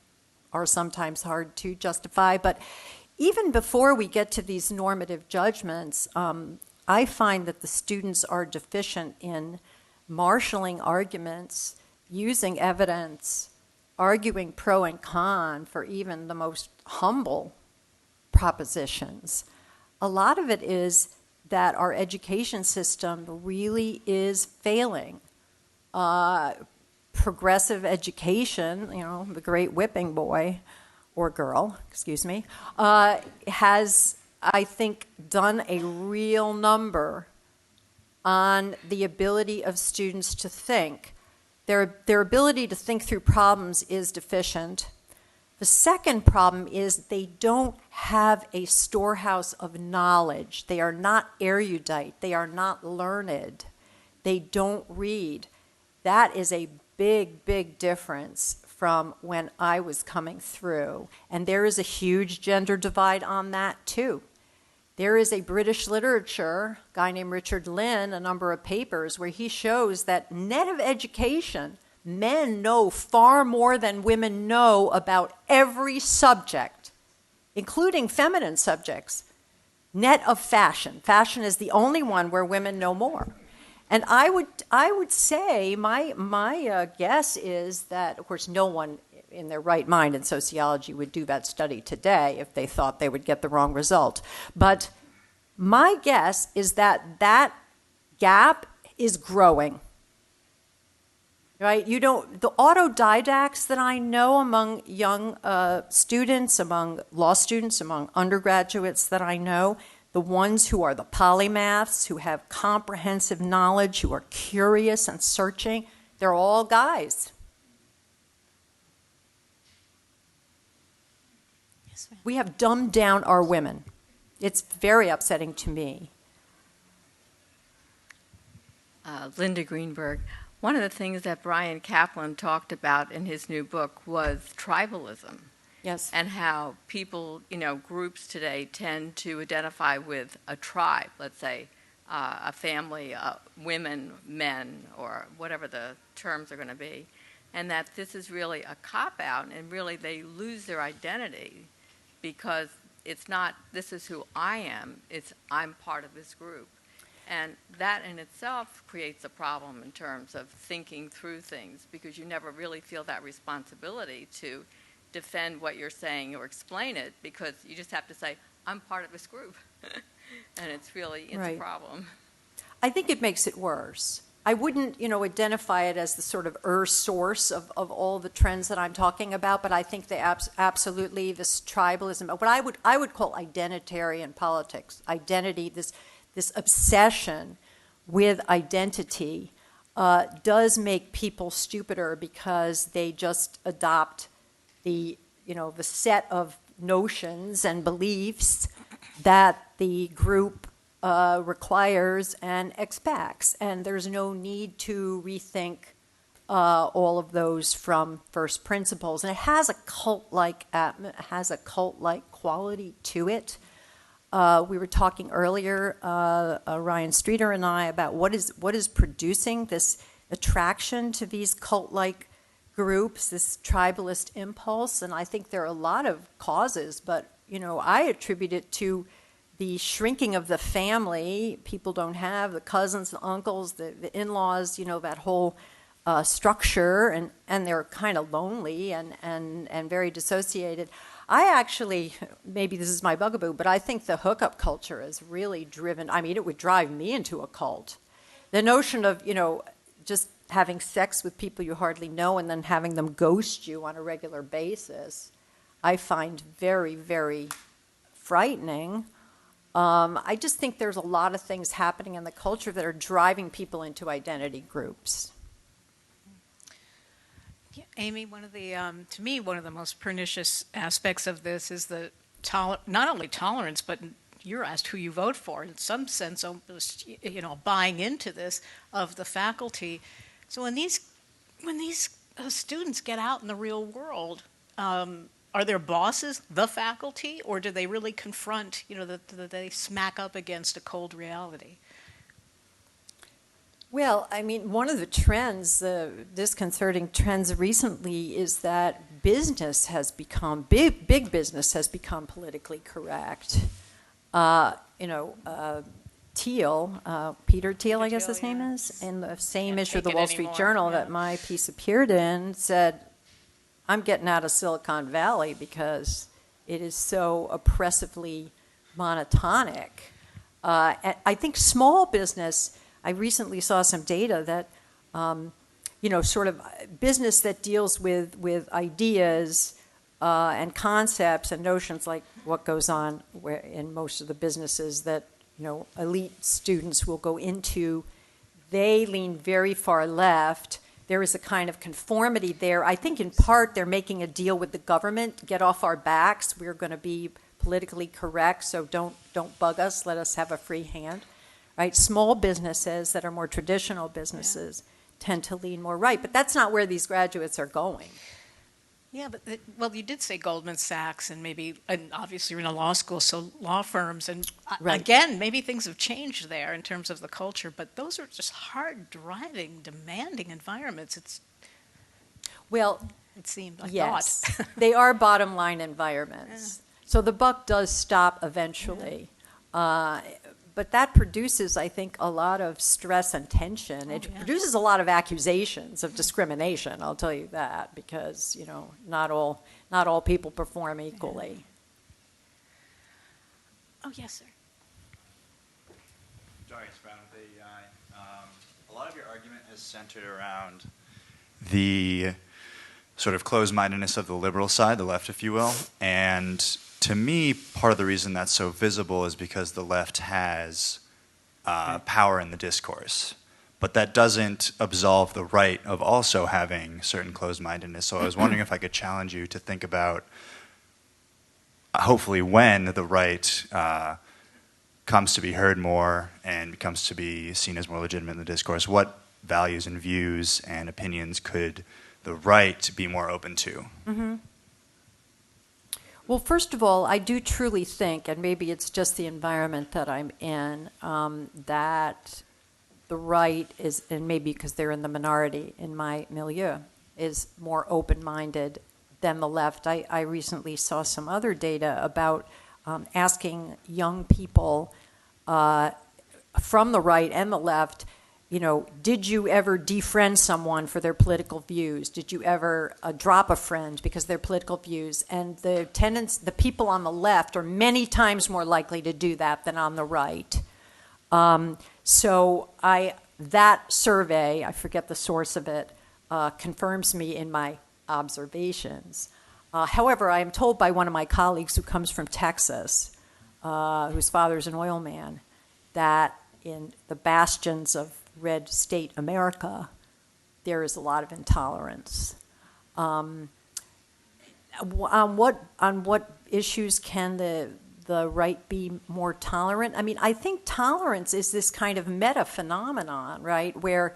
are sometimes hard to justify. But even before we get to these normative judgments, I find that the students are deficient in marshaling arguments, using evidence, arguing pro and con for even the most humble propositions. A lot of it is that our education system really is failing. Progressive education, the great whipping boy or girl, has, I think, done a real number on the ability of students to think. Their ability to think through problems is deficient. The second problem is they don't have a storehouse of knowledge. They are not erudite. They are not learned. They don't read. That is a big, big difference from when I was coming through. And there is a huge gender divide on that, too. There is a British literature, a guy named Richard Lynn, a number of papers where he shows that net of education, men know far more than women know about every subject, including feminine subjects. net of fashion. Fashion is the only one where women know more. And I would say my guess is that, of course, no one in their right mind in sociology would do that study today if they thought they would get the wrong result. But my guess is that that gap is growing. Right? The autodidacts that I know among young students, among law students, among undergraduates that I know, the ones who are the polymaths, who have comprehensive knowledge, who are curious and searching, they're all guys. Yes, ma'am. We have dumbed down our women. It's very upsetting to me. Linda Greenberg. One of the things that Brian Kaplan talked about in his new book was tribalism. Yes. And how people, groups today tend to identify with a tribe, let's say a family, women, men, or whatever the terms are going to be, and that this is really a cop-out, and really they lose their identity because it's not, this is who I am, it's I'm part of this group. And that in itself creates a problem in terms of thinking through things, because you never really feel that responsibility to defend what you're saying or explain it, because you just have to say, I'm part of this group. And it's Right. a problem. I think it makes it worse. I wouldn't, identify it as the sort of source of all the trends that I'm talking about, but I think they absolutely, this tribalism, what I would call identitarian politics, identity, this obsession with identity does make people stupider because they just adopt the set of notions and beliefs that the group requires and expects, and there's no need to rethink all of those from first principles. And it has a cult-like quality to it. We were talking earlier, Ryan Streeter and I, about what is producing this attraction to these cult-like groups, this tribalist impulse, and I think there are a lot of causes, but I attribute it to the shrinking of the family. People don't have the cousins, the uncles, the in-laws, that whole structure, and they're kind of lonely and very dissociated. I actually, maybe this is my bugaboo, but I think the hookup culture is really driven. I mean, it would drive me into a cult. The notion of, just having sex with people you hardly know and then having them ghost you on a regular basis, I find very, very frightening. I just think there's a lot of things happening in the culture that are driving people into identity groups. Yeah, Amy, to me, one of the most pernicious aspects of this is the not only tolerance, but you're asked who you vote for. In some sense, almost, buying into this of the faculty. So when these students get out in the real world, are their bosses the faculty, or do they really confront, that they smack up against a cold reality? Well, I mean, one of the trends, the disconcerting trends recently, is that business has become, big business has become politically correct. Thiel, Peter Thiel, I guess his name is, in the same issue of the Wall Street Journal that my piece appeared in, said, I'm getting out of Silicon Valley because it is so oppressively monotonic. I think small business, I recently saw some data that, sort of business that deals with ideas and concepts and notions like what goes on in most of the businesses that, elite students will go into, they lean very far left. There is a kind of conformity there. I think in part they're making a deal with the government, get off our backs, we're going to be politically correct, so don't bug us, let us have a free hand. Right? Small businesses that are more traditional businesses tend to lean more right, but that's not where these graduates are going. Yeah, but you did say Goldman Sachs, and obviously you're in a law school, so law firms, and Right. again, maybe things have changed there in terms of the culture, but those are just hard driving, demanding environments. It seemed, I Yes, thought. they are bottom line environments. So the buck does stop eventually. But that produces, I think, a lot of stress and tension. It produces a lot of accusations of discrimination, I'll tell you that, because, you know, not all people perform equally. Oh, yes, sir. Darius Brown with AEI. A lot of your argument is centered around the sort of closed-mindedness of the liberal side, the left, if you will. And to me, part of the reason that's so visible is because the left has power in the discourse. But that doesn't absolve the right of also having certain closed-mindedness. So I was wondering if I could challenge you to think about, hopefully when the right comes to be heard more and comes to be seen as more legitimate in the discourse, what values and views and opinions could the right be more open to? Mm-hmm. Well, first of all, I do truly think, and maybe it's just the environment that I'm in, that the right is, and maybe because they're in the minority in my milieu, is more open-minded than the left. I recently saw some other data about asking young people from the right and the left, you know, did you ever defriend someone for their political views? Did you ever drop a friend because of their political views? And the people on the left are many times more likely to do that than on the right. So that survey, I forget the source of it, confirms me in my observations. However, I am told by one of my colleagues who comes from Texas, whose father's an oil man, that in the bastions of red state America, there is a lot of intolerance. On what issues can the right be more tolerant? I mean, I think tolerance is this kind of meta phenomenon, right, where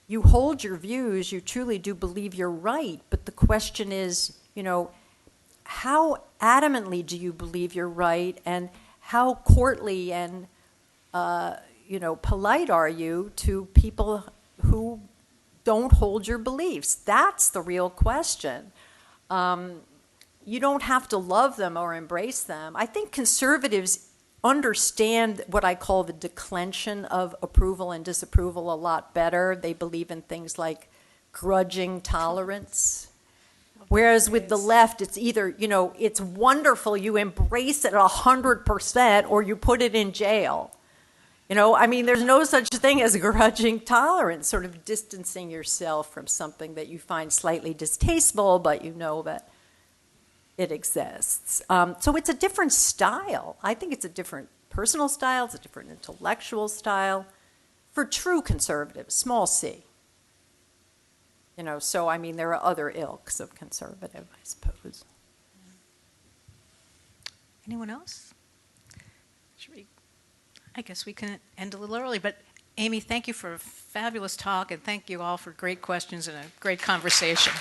you hold your views, you truly do believe you're right, but the question is, you know, how adamantly do you believe you're right, and how courtly and you know, polite are you to people who don't hold your beliefs? That's the real question. You don't have to love them or embrace them. I think conservatives understand what I call the declension of approval and disapproval a lot better. They believe in things like grudging tolerance. Whereas with the left, it's either, you know, it's wonderful, you embrace it 100%, or you put it in jail. You know, I mean, there's no such thing as grudging tolerance, sort of distancing yourself from something that you find slightly distasteful, but you know that it exists. So it's a different style. I think it's a different personal style, it's a different intellectual style for true conservatives, small c. You know, so I mean, there are other ilks of conservative, I suppose. Anyone else? I guess we can end a little early, but Amy, thank you for a fabulous talk, and thank you all for great questions and a great conversation.